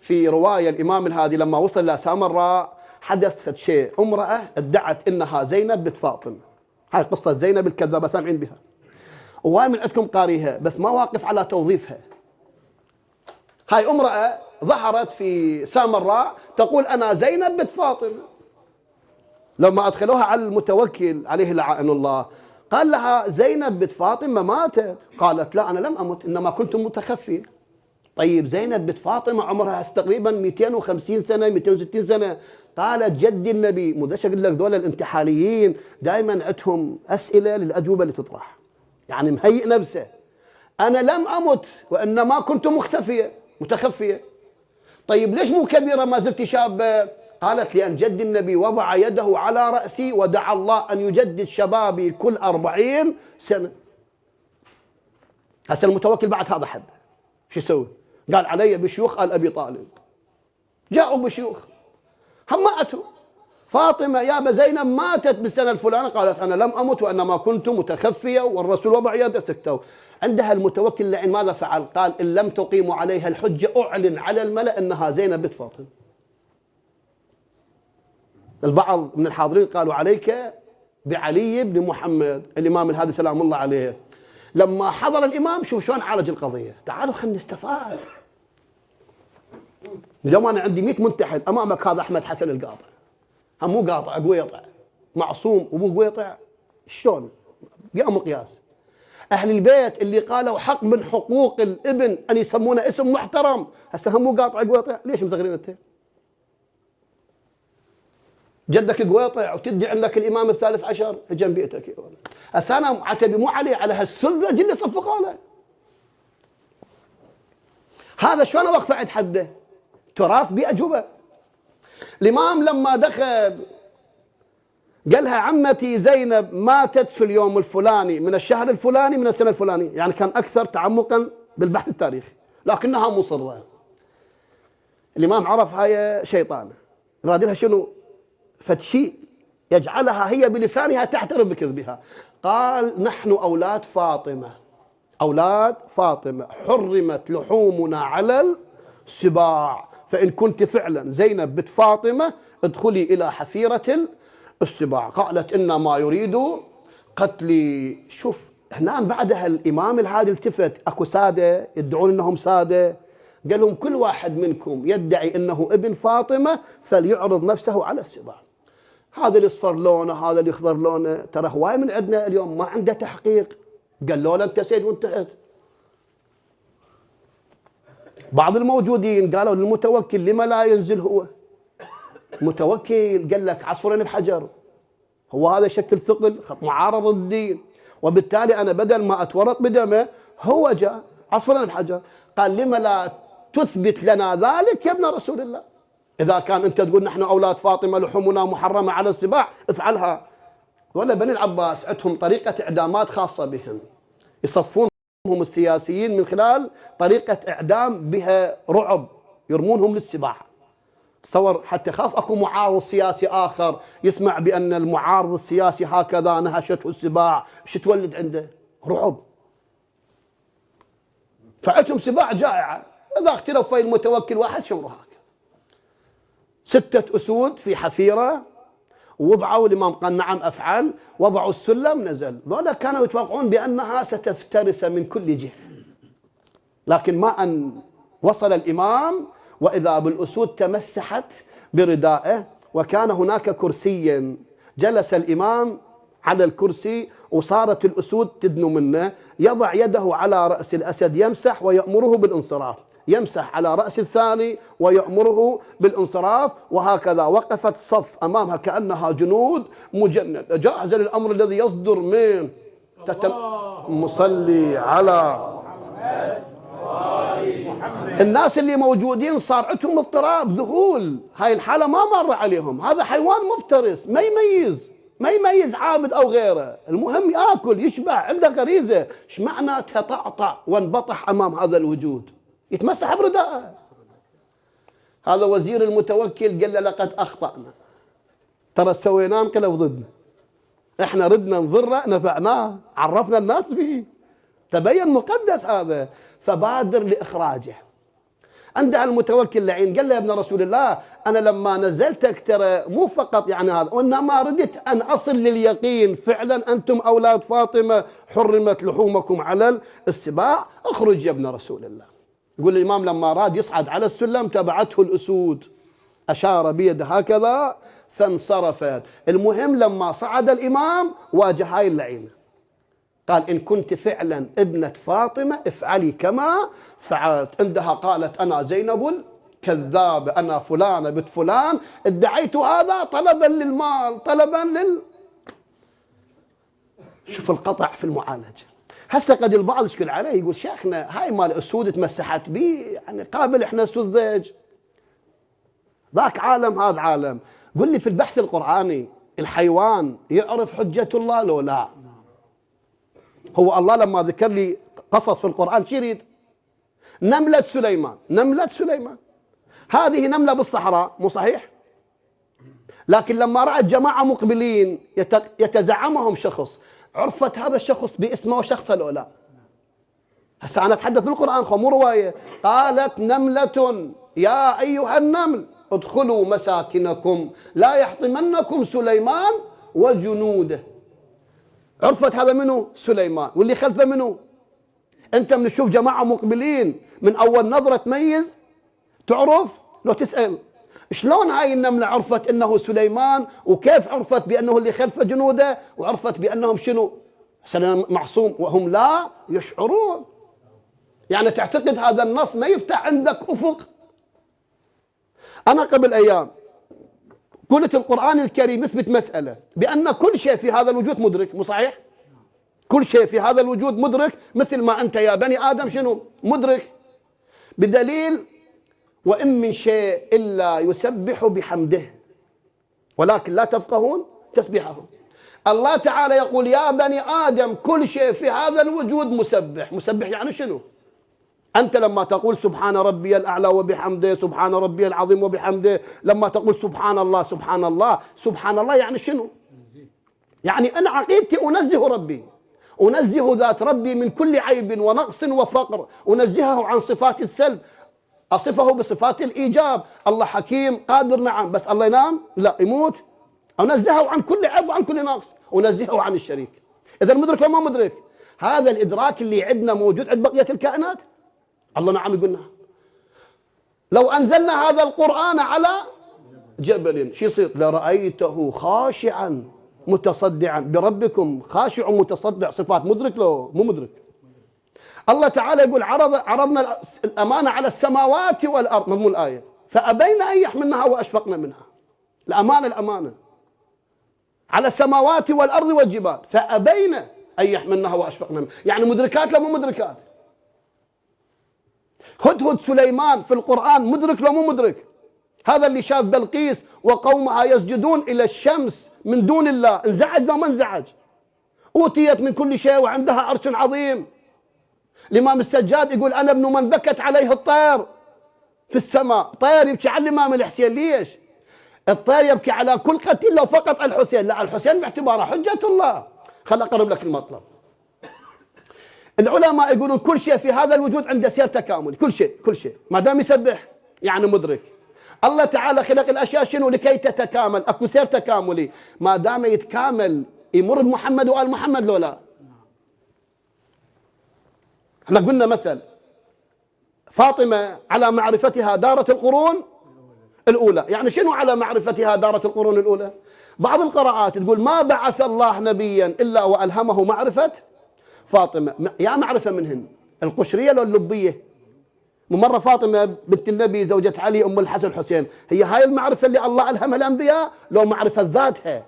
في رواية الإمام الهادي لما وصل لسامراء حدث شيء، امرأة ادعت إنها زينب بنت فاطمة. هاي قصة زينب الكذابة سامعين بها، وهاي من عندكم قاريها بس ما واقف على توظيفها. هاي امرأة ظهرت في سامراء تقول أنا زينب بنت فاطمة. لما أدخلوها على المتوكل عليه لعائن الله قال لها زينب بنت فاطمة ماتت. قالت لا أنا لم أمت إنما كنت متخفية. طيب زينب بنت فاطمة عمرها تقريبا 250 سنة 260 سنة. قالت جدي النبي. مدش أقول لك ذول الانتحاليين دائما عندهم أسئلة للأجوبة اللي تطرح، يعني مهيئ نفسه. أنا لم أمت وإنما كنت متخفية. طيب ليش مو كبيرة ما زلت شابة؟ قالت لأن جد النبي وضع يده على رأسي ودعا الله أن يجدد شبابي كل 40 سنة. هسه المتوكل بعد هذا حد شو يسوي؟ قال علي بشيوخ قال أبي طالب. جاءوا بشيوخ هم ماتوا. فاطمة يا زينب ماتت بالسنة الفلانية. قالت أنا لم أمت وإنما كنت متخفية والرسول وضع يده. سكتوا. عندها المتوكل لعن ماذا فعل؟ قال إن لم تقيموا عليها الحجة أعلن على الملأ أنها زينب بنت فاطمة. البعض من الحاضرين قالوا عليك بعلي بن محمد. الإمام الهادي سلام الله عليه لما حضر الإمام شوف شلون عالج القضية. تعالوا خلينا نستفاد. اليوم أنا عندي 100 منتحل أمامك، هذا أحمد حسن القاطع، هم مو قاطع قويطع، معصوم ومو قويطع. شلون؟ يا مقياس. أهل البيت اللي قالوا حق من حقوق الابن أن يسمونه اسم محترم، هسه هم مو قاطع قويطع. ليش مصغرين أنت؟ جدك قويطع وتدعي عندك الإمام الثالث عشر جنب بيئتك. هسه أنا عتبي مو على هالسذج اللي صفقوا له. هذا شلون أوقف عند حده؟ تراث بأجوبة. الإمام لما دخل قالها عمتي زينب ماتت في اليوم الفلاني من الشهر الفلاني من السنة الفلانية، يعني كان أكثر تعمقا بالبحث التاريخي، لكنها مصرة. الإمام عرف هاي شيطانة راد لها شنو؟ فتشي يجعلها هي بلسانها تعترف بكذبها. قال نحن أولاد فاطمة حرمت لحومنا على السباع، فإن كنت فعلا زينب بنت فاطمة ادخلي إلى حفيرة السباع. قالت إنما يريد قتلي. شوف هنا بعدها الإمام الهادي التفت، أكو سادة يدعون إنهم سادة، قال لهم كل واحد منكم يدعي إنه ابن فاطمة فليعرض نفسه على السباع. هذا اللي اصفر لونه هذا اللي يخضر لونه، ترى هواي من عندنا اليوم ما عنده تحقيق. قال له انت سيد وانتهت. بعض الموجودين قالوا للمتوكل لما لا ينزل هو؟ متوكل قال لك عصفورين بحجر، هو هذا شكل ثقل معارض الدين، وبالتالي انا بدل ما اتورط بدمه هو جاء عصفورين بحجر. قال لما لا تثبت لنا ذلك يا ابن رسول الله؟ إذا كان أنت تقول نحن أولاد فاطمة لحومنا محرمة على السباع افعلها. ولا بني العباس عندهم طريقة إعدامات خاصة بهم، يصفونهم السياسيين من خلال طريقة إعدام بها رعب، يرمونهم للسباع. تصور حتى خاف أكو معارض سياسي آخر يسمع بأن المعارض السياسي هكذا نهشته السباع، شو تولد عنده؟ رعب. فعندهم سباع جائعة. إذا اختلف في المتوكل واحد شمرها 6 أسود في حفيرة، وضعوا الإمام قال نعم أفعل، وضعوا السلم نزل. ذولا كانوا يتوقعون بأنها ستفترس من كل جهة، لكن ما أن وصل الإمام وإذا بالأسود تمسحت بردائه، وكان هناك كرسي جلس الإمام على الكرسي وصارت الأسود تدنو منه، يضع يده على رأس الأسد يمسح ويأمره بالانصراف، يمسح على رأس الثاني ويأمره بالانصراف، وهكذا وقفت صف أمامها كأنها جنود مجندة جاهزة للأمر الذي يصدر من مصلي على الناس اللي موجودين. صار عندهم اضطراب ذهول، هاي الحالة ما مر عليهم. هذا حيوان مفترس ما يميز عابد أو غيره، المهم يأكل يشبع عنده غريزة. ايش معنى تطعطع وانبطح أمام هذا الوجود؟ يتمسح برداءه. هذا وزير المتوكل قال له لقد أخطأنا، ترى سويناه انقلب ضدنا، احنا ردنا نضره نفعناه، عرفنا الناس به، تبين مقدس هذا. فبادر لإخراجه. عندها المتوكل لعين قال له يا ابن رسول الله أنا لما نزلتك ترى مو فقط يعني هذا، وإنما ردت أن أصل لليقين فعلا أنتم أولاد فاطمة حرمت لحومكم على السباع، اخرج يا ابن رسول الله. يقول الإمام لما راد يصعد على السلم تبعته الأسود، أشار بيده هكذا فانصرفت. المهم لما صعد الإمام واجه هاي اللعينة قال إن كنت فعلا ابنة فاطمة افعلي كما فعلت. عندها قالت أنا زينب الكذابة، أنا فلانة بنت فلان ادعيت هذا طلبا للمال طلبا شوف القطع في المعالجة. هسه قد البعض يشكل عليه يقول شيخنا هاي مال أسود تمسحت بي يعني قابل إحنا سذج، ذاك عالم هذا عالم. قل لي في البحث القرآني الحيوان يعرف حجة الله لو لا؟ هو الله لما ذكر لي قصص في القرآن شو يريد؟ نملة سليمان، نملة سليمان هذه نملة بالصحراء مو صحيح؟ لكن لما رأت جماعة مقبلين يتزعمهم شخص عرفت هذا الشخص باسمه وشخصه لو لا؟ هسه أنا أتحدث بالقرآن مو رواية. قالت نملة يا أيها النمل ادخلوا مساكنكم لا يحطمنكم سليمان وجنوده. عرفت هذا منو؟ سليمان. واللي خلفه منو؟ انت من تشوف جماعه مقبلين من اول نظره تميز تعرف لو تسال شلون هاي النمله عرفت انه سليمان، وكيف عرفت بانه اللي خلفه جنوده، وعرفت بانهم شنو؟ سلام معصوم وهم لا يشعرون. يعني تعتقد هذا النص ما يفتح عندك افق؟ انا قبل ايام قلت القرآن الكريم يثبت مسألة بأن كل شيء في هذا الوجود مدرك، مو صحيح؟ كل شيء في هذا الوجود مدرك مثل ما أنت يا بني آدم شنو؟ مدرك. بدليل وإن من شيء إلا يسبح بحمده ولكن لا تفقهون تسبيحهم. الله تعالى يقول يا بني آدم كل شيء في هذا الوجود مسبح. مسبح يعني شنو؟ أنت لما تقول سبحان ربي الأعلى وبحمده، سبحان ربي العظيم وبحمده، لما تقول سبحان الله سبحان الله سبحان الله يعني شنو؟ يعني أنا عقيدتي أنزه ربي، أنزه ذات ربي من كل عيب ونقص وفقر، أنزهه عن صفات السلب، أصفه بصفات الإيجاب. الله حكيم قادر نعم، بس الله ينام؟ لا يموت. أنزهه عن كل عيب وعن كل نقص، أنزهه عن الشريك. إذا مدرك ولا ما مدرك؟ هذا الإدراك اللي عندنا موجود عند بقية الكائنات؟ الله نعم يقول نعم. لو أنزلنا هذا القرآن على جبل شو يصير؟ لرأيته خاشعا متصدعا. بربكم خاشع متصدع صفات، مدرك لو مو مدرك؟ الله تعالى يقول عرضنا الأمانة على السماوات والأرض، مضمون الآية، فأبين أن يحملنها وأشفقن منها. الأمانة على السماوات والأرض والجبال فأبين أن يحملنها وأشفقن منها. يعني مدركات لو مو مدركات؟ هدهد سليمان في القرآن مدرك لو مو مدرك؟ هذا اللي شاف بلقيس وقومها يسجدون إلى الشمس من دون الله انزعج لو ما انزعج؟ أوتيت من كل شيء وعندها عرش عظيم. الإمام السجاد يقول أنا ابن من بكت عليه الطير في السماء. طير يبكي على الإمام الحسين، ليش؟ الطير يبكي على كل قتيل لو فقط الحسين، لا الحسين باعتباره حجة الله. خل أقرب لك المطلب. العلماء يقولون كل شيء في هذا الوجود عنده سير تكاملي، كل شيء ما دام يسبح يعني مدرك. الله تعالى خلق الأشياء شنو؟ لكي تتكامل، اكو سير تكاملي، ما دام يتكامل يمر بمحمد وآل محمد لو لا؟ احنا قلنا مثل فاطمة على معرفتها دارت القرون الأولى، يعني شنو على معرفتها دارت القرون الأولى؟ بعض القراءات تقول ما بعث الله نبيا إلا وألهمه معرفة فاطمة. يا معرفة منهن القشرية لو اللبية؟ مرة فاطمة بنت النبي زوجة علي أم الحسن الحسين، هي هاي المعرفة اللي الله ألهمها الأنبياء لو معرفة ذاتها؟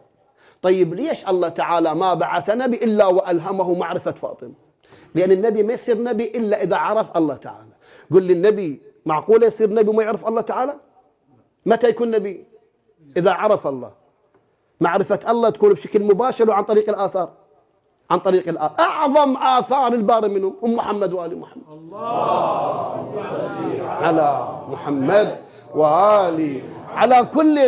طيب ليش الله تعالى ما بعث نبي إلا وألهمه معرفة فاطمة؟ لأن النبي ما يصير نبي إلا إذا عرف الله تعالى. قل لي النبي معقولة يصير نبي وما يعرف الله تعالى؟ متى يكون نبي؟ إذا عرف الله. معرفة الله تكون بشكل مباشر وعن طريق الآثار، عن طريق الآثار. أعظم آثار الباري منهم أم محمد وآل محمد. اللهم صل على محمد وآل على كل